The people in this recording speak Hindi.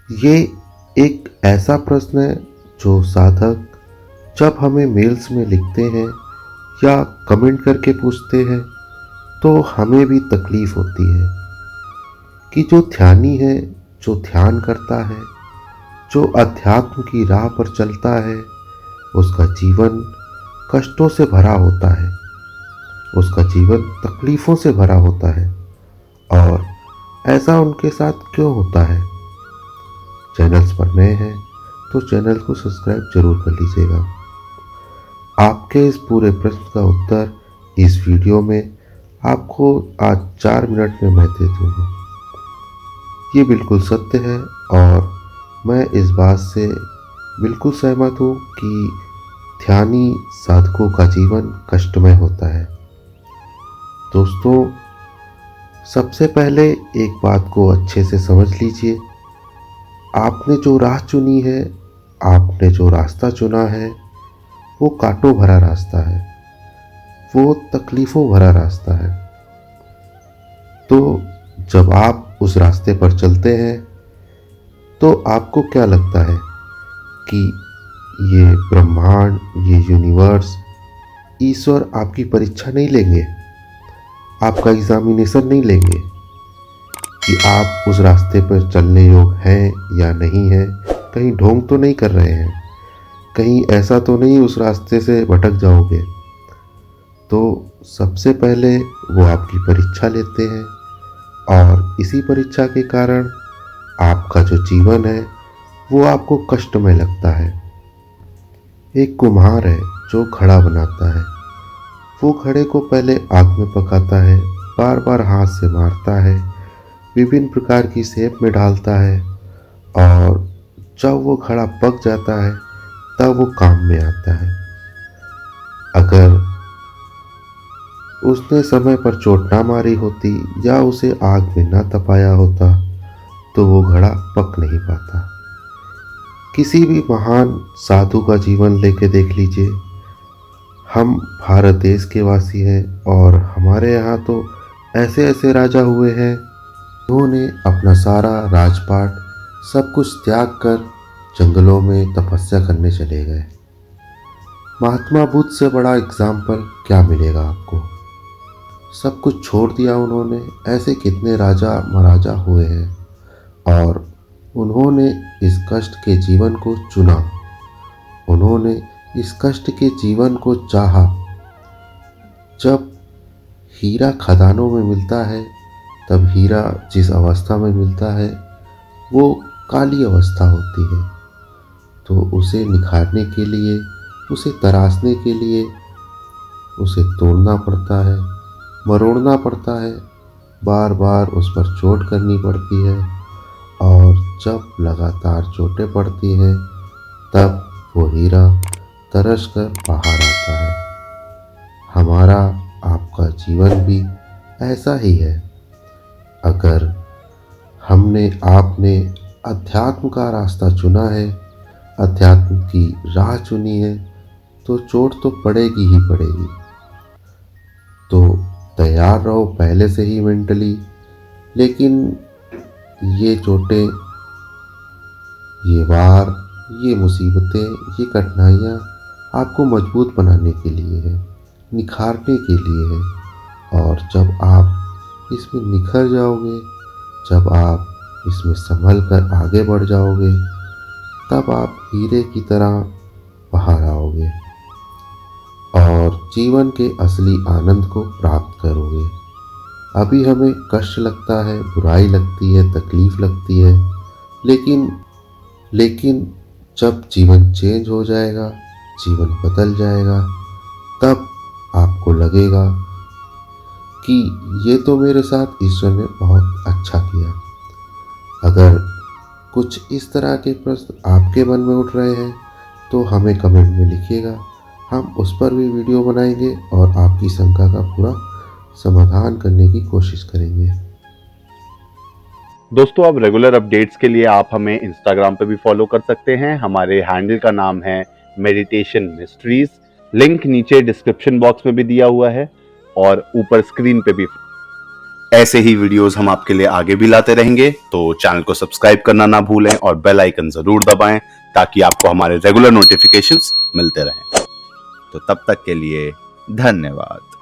ये एक ऐसा प्रश्न है जो साधक जब हमें मेल्स में लिखते हैं या कमेंट करके पूछते हैं तो हमें भी तकलीफ होती है कि जो ध्यानी है, जो ध्यान करता है, जो अध्यात्म की राह पर चलता है, उसका जीवन कष्टों से भरा होता है, उसका जीवन तकलीफ़ों से भरा होता है। और ऐसा उनके साथ क्यों होता है? चैनल्स पर नए हैं तो चैनल को सब्सक्राइब जरूर कर लीजिएगा। आपके इस पूरे प्रश्न का उत्तर इस वीडियो में आपको आज 4 मिनट में मैं दे दूंगा। ये बिल्कुल सत्य है और मैं इस बात से बिल्कुल सहमत हूँ कि ध्यानी साधकों का जीवन कष्टमय होता है। दोस्तों, सबसे पहले एक बात को अच्छे से समझ लीजिए। आपने जो राह चुनी है, आपने जो रास्ता चुना है, वो कांटों भरा रास्ता है, वो तकलीफ़ों भरा रास्ता है। तो जब आप उस रास्ते पर चलते हैं तो आपको क्या लगता है कि ये ब्रह्मांड, ये यूनिवर्स, ईश्वर आपकी परीक्षा नहीं लेंगे, आपका एग्जामिनेशन नहीं लेंगे कि आप उस रास्ते पर चलने योग्य हैं या नहीं हैं, कहीं ढोंग तो नहीं कर रहे हैं, कहीं ऐसा तो नहीं उस रास्ते से भटक जाओगे। तो सबसे पहले वो आपकी परीक्षा लेते हैं और इसी परीक्षा के कारण आपका जो जीवन है वो आपको कष्टमय लगता है। एक कुम्हार है जो घड़ा बनाता है। वो घड़े को पहले आग में पकाता है, बार बार हाथ से मारता है, विभिन्न प्रकार की शेप में डालता है और जब वो घड़ा पक जाता है तब वो काम में आता है। अगर उसने समय पर चोट ना मारी होती या उसे आग में ना तपाया होता तो वो घड़ा पक नहीं पाता। किसी भी महान साधु का जीवन लेके देख लीजिए। हम भारत देश के वासी हैं और हमारे यहाँ तो ऐसे ऐसे राजा हुए हैं जिन्होंने अपना सारा राजपाट सब कुछ त्याग कर जंगलों में तपस्या करने चले गए। महात्मा बुद्ध से बड़ा एग्जाम्पल क्या मिलेगा आपको? सब कुछ छोड़ दिया उन्होंने। ऐसे कितने राजा महाराजा हुए हैं और उन्होंने इस कष्ट के जीवन को चुना, उन्होंने इस कष्ट के जीवन को चाहा। जब हीरा खदानों में मिलता है तब हीरा जिस अवस्था में मिलता है वो काली अवस्था होती है। तो उसे निखारने के लिए, उसे तराशने के लिए उसे तोड़ना पड़ता है, मरोड़ना पड़ता है, बार बार उस पर चोट करनी पड़ती है और जब लगातार चोटें पड़ती हैं तब वो हीरा तरस कर बाहर आता है। हमारा आपका जीवन भी ऐसा ही है। अगर हमने आपने अध्यात्म का रास्ता चुना है, अध्यात्म की राह चुनी है, तो चोट तो पड़ेगी ही पड़ेगी। तो तैयार रहो पहले से ही मेंटली। लेकिन ये चोटें, ये वार, ये मुसीबतें, ये कठिनाइयाँ आपको मजबूत बनाने के लिए है, निखारने के लिए है। और जब आप इसमें निखर जाओगे, जब आप इसमें संभल कर आगे बढ़ जाओगे, तब आप हीरे की तरह बाहर आओगे और जीवन के असली आनंद को प्राप्त करोगे। अभी हमें कष्ट लगता है, बुराई लगती है, तकलीफ लगती है, लेकिन जब जीवन चेंज हो जाएगा, जीवन बदल जाएगा, तब आपको लगेगा कि ये तो मेरे साथ ईश्वर ने बहुत अच्छा किया। अगर कुछ इस तरह के प्रश्न आपके मन में उठ रहे हैं तो हमें कमेंट में लिखिएगा। हम उस पर भी वीडियो बनाएंगे और आपकी शंका का पूरा समाधान करने की कोशिश करेंगे। दोस्तों, अब रेगुलर अपडेट्स के लिए आप हमें इंस्टाग्राम पे भी फॉलो कर सकते हैं। हमारे हैंडल का नाम है मेडिटेशन मिस्ट्रीज। लिंक नीचे डिस्क्रिप्शन बॉक्स में भी दिया हुआ है और ऊपर स्क्रीन पे भी। ऐसे ही वीडियोस हम आपके लिए आगे भी लाते रहेंगे, तो चैनल को सब्सक्राइब करना ना भूलें और बेल आइकन जरूर दबाएं ताकि आपको हमारे रेगुलर नोटिफिकेशंस मिलते रहें। तो तब तक के लिए धन्यवाद।